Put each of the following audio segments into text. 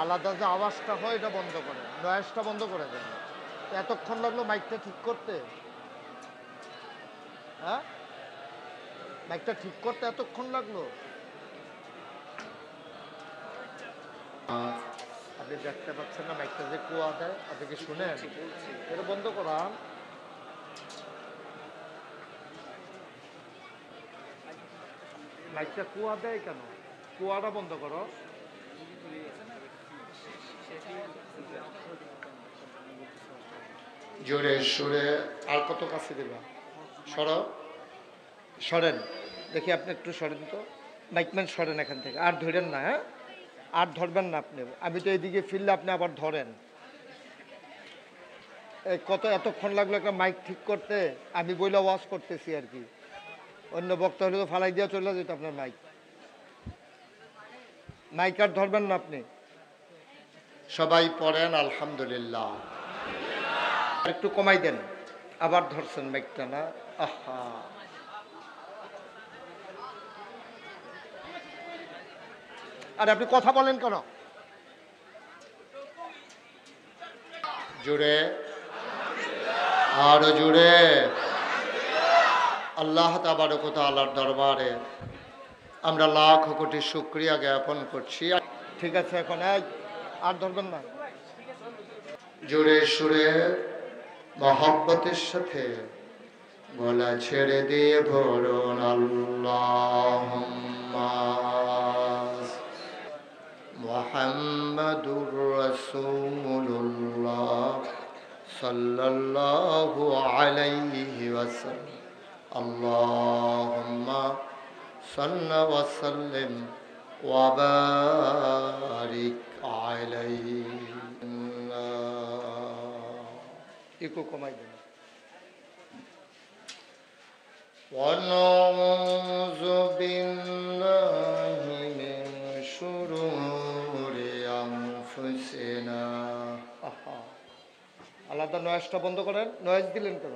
আলাদা যে আওয়াজটা হয় এটা বন্ধ করেন, নয়েজটা বন্ধ করে দেন। এতক্ষণ লাগলো মাইকটা ঠিক করতে? হ্যাঁ, মাইকটা ঠিক করতে এতক্ষণ লাগলো? আপনি দেখতে পাচ্ছেন না মাইকটা যে কুয়া দেয়? আপনি কি শুনেন? এটা বন্ধ করান। মাইকটা কুয়া দেয় কেন? কুয়াটা বন্ধ করো। জোরে সুরে আর কত কাছে দেবা? সরো, সরেন দেখি, আপনি একটু সরেন তো। মাইকম্যান সরেন এখান থেকে, আর ধরেন না। হ্যাঁ, আর ধরবেন না আপনি। আমি তো এইদিকে ফিরলে আপনি আবার ধরেন। এই কত এতক্ষণ লাগলো একটা মাইক ঠিক করতে? আমি বইলে ওয়াশ করতেছি আর কি। অন্য বক্তা হলে তো ফালাই দিয়ে চলে যেত আপনার মাইক। মাইক আর ধরবেন না আপনি। সবাই পড়েন আলহামদুলিল্লাহ। একটু কমাই দেন। আবার ধরছেন মাইকটা না? আহা, আর আপনি কথা বলেন কেন? জোরে, আরো জোরে। আল্লাহ তাবারক ওয়া তাআলার দরবারে আমরা লাখ কোটি শুকরিয়া জ্ঞাপন করছি। ঠিক আছে, এখন আর ধরবেন না। জোরে সুরে মহব্বতের সাথে গলা ছেড়ে দিয়ে ভরুন আল্লাহুম্মা মুহাম্মাদুর রাসূলুল্লাহ সাল্লাল্লাহু আলাইহি ওয়াসাল্লাম। আল্লাহুম্মা সাল্লি ওয়া সাল্লিম ওয়া বারিক আলাইহি। একটু কমাই দেন। ونعوذ بالله من شرور أنفسنا। আলাদা নয়েজটা বন্ধ করেন। নয়েজ দিলেন কেন?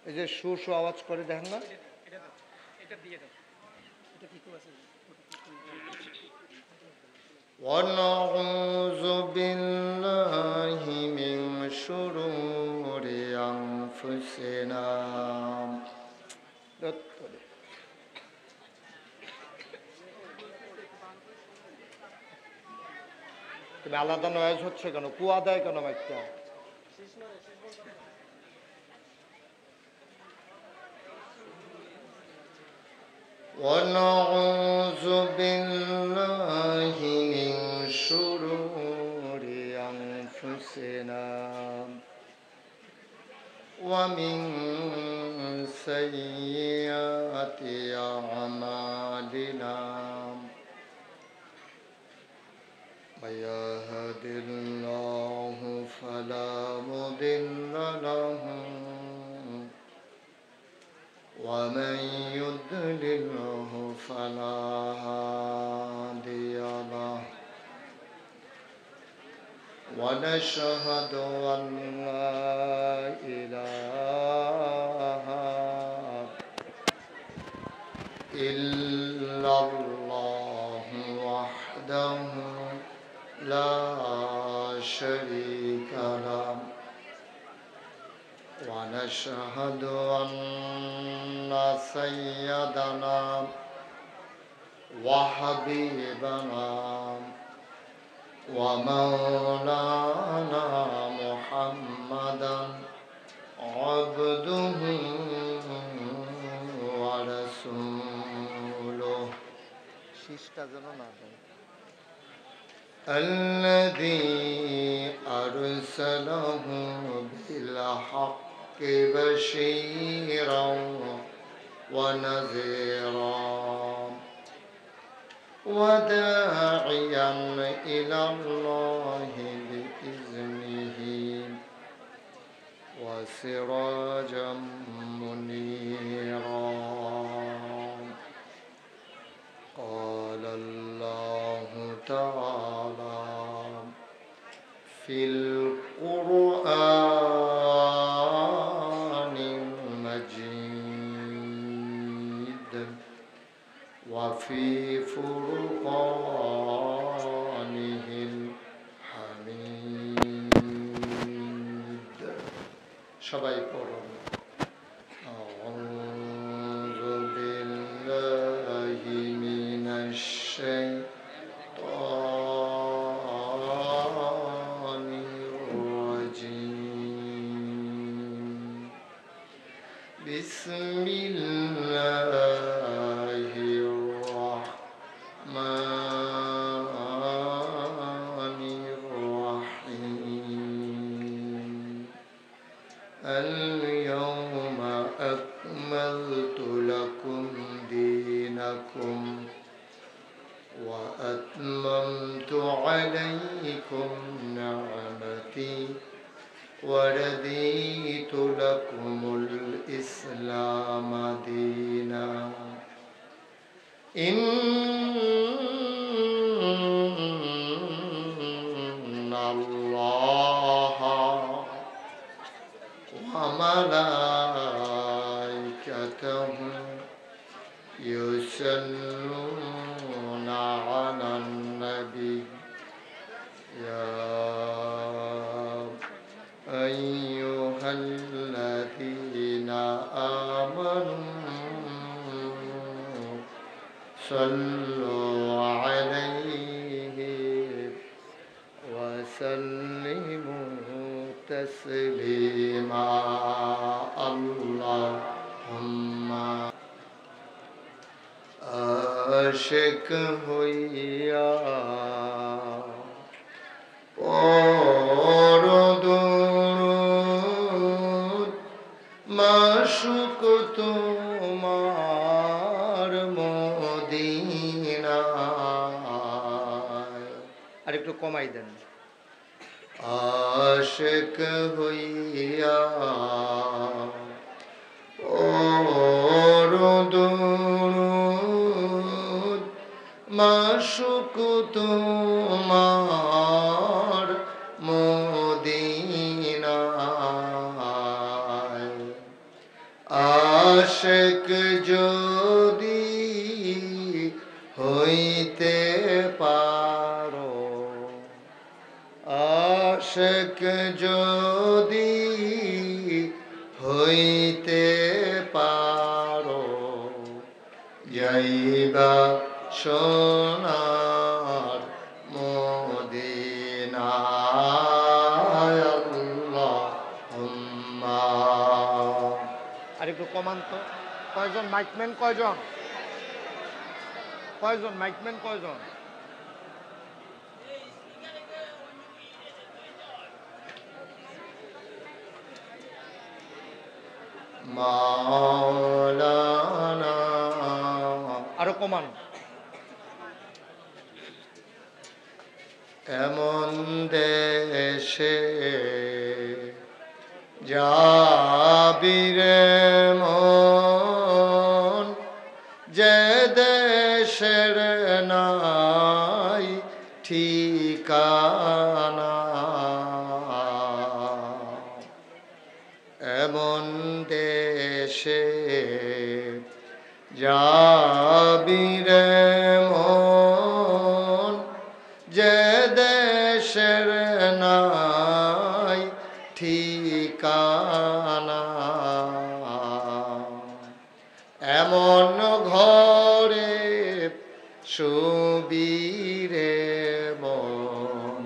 এই যে শু শু আওয়াজ করে, দেখেন না? ونعوذ بالله من شرور أنفسنا। তুমি আলাদা নয়েজ হচ্ছে কেন? কুয়া দেয় কেন মাইকটা? ونعوذ بالله من شرور أنفسنا ومن سيئات أعمالنا من يهد الله فلا مضل له ومن يضلله فلا هادي له ونشهد أن لا إله إلا الله وحده لا شريك له ونشهد أن سيدنا وحبيبنا ومولانا محمدا عبده ورسوله الذي أرسله بالحق بشيرا ونذيرا وداعيا إلى الله بإذنه وسراجا منيرا. قال الله تعالى في القرآن المجيد وفي فرقانه সবাই পড়ুন। আউযু বিল্লাহি মিনাশ শাইতানির রাজীম। বিসমিল্লাহির রাহমানির রাহিম। اليوم أكملت لكم دينكم وأتممت عليكم نعمتي ورضيت لكم الإسلام دينا إن الله وملائكته يصلون على النبي يا أيها الذين آمنوا صلوا عليه وسلموا تسليما اللهم आशिक हुइया और दुरूद माशुक तुम्हार मदीना আর একটু কমাই দেন आशिक हुइया और दुरूद माशुक तुम्हार मदीना आशिक যদি হইতে পারো आशिक যদি হইতে পারো যাইবা সোনার মদিনায় আল্লাহুম্মা। আর একটু কমান তো, কয়জন মাইকম্যান, কয়জন কয়জন মাইকম্যান কয়জন? মাওলানা আরো কমান। এমন দেশে যাবিরে মন যে দেশের নাই ঠিকানা এমন দেশে যাবিরে মন যে দেশের নাই ঠিকানা এমন ঘরে শুবিরে মন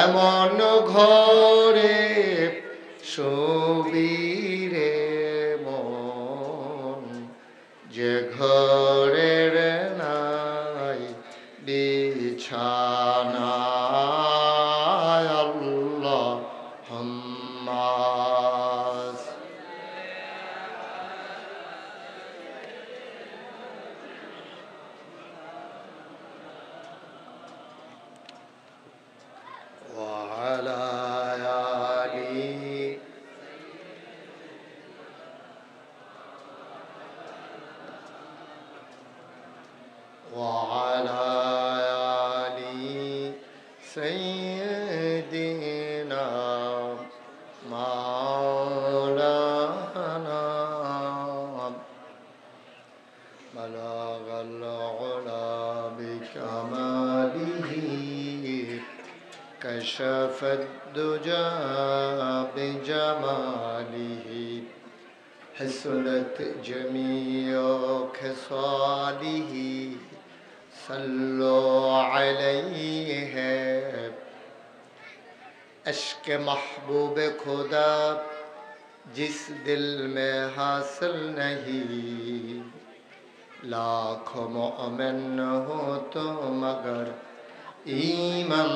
এমন ঘরে শুবিরে মন যে ঘরের নাই বিছানা আল্লাহুম্মা। وعلى آله وعلى آل سيدنا مولانا بلغ العلا بكماله كشف الدجى بجماله حسنت جميع خصاله صلوا عليه عشق محبوب खुदा जिस दिल में हासिल नहीं लाखों मोमिन हो तो मगर ईमान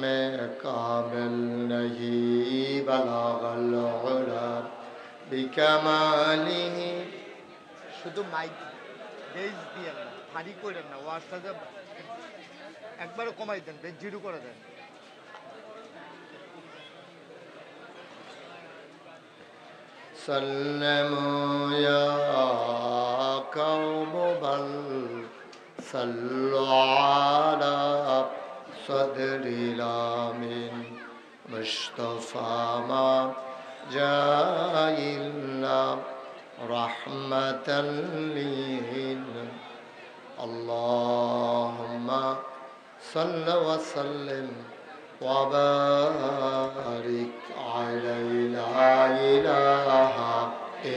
में कामिल नहीं बलागल उला बिकमालिही শুধু মাইক বেজ দিয়েন না ভারী করেন না ওয়াজটা যে একবারে কমাই দেন বেজ জিরো করে দেন سلموا يا قوم بل صلوا على صدر الأمين مصطفى ما جاء إلا رحمة للعالمين اللهم صل وسلم وبارك عليه لا إله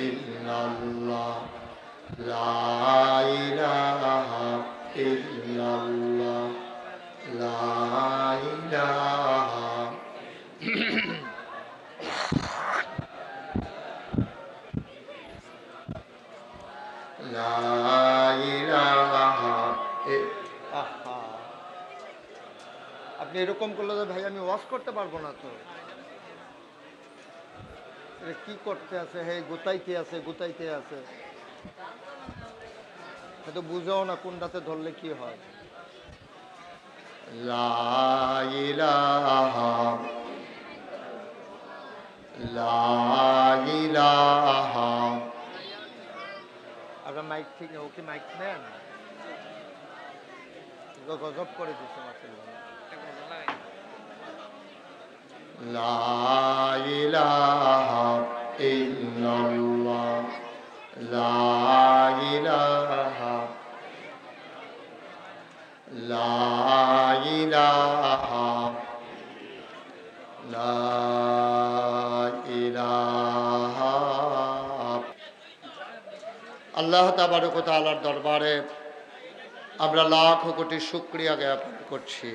إلا الله لا إله إلا الله لا إله لا إله আপনি এরকম করলে তো ভাই আমি ওয়াশ করতে পারবো না তো কি করতে আছে হে গুতাইতে আছে তো বুঝাও না কোনটাতে ধরলে কি হয় লা ইলাহা আপনার মাইক ঠিক নেই ওকে মাইক নেন গজব করে দিচ্ছে মাসাল্লাহ لا إله إلا الله لا إله لا إله لا إله আল্লাহ তাবারক ওয়া তাআলার দরবারে আমরা লাখ কোটি শুকরিয়া জ্ঞাপন করছি।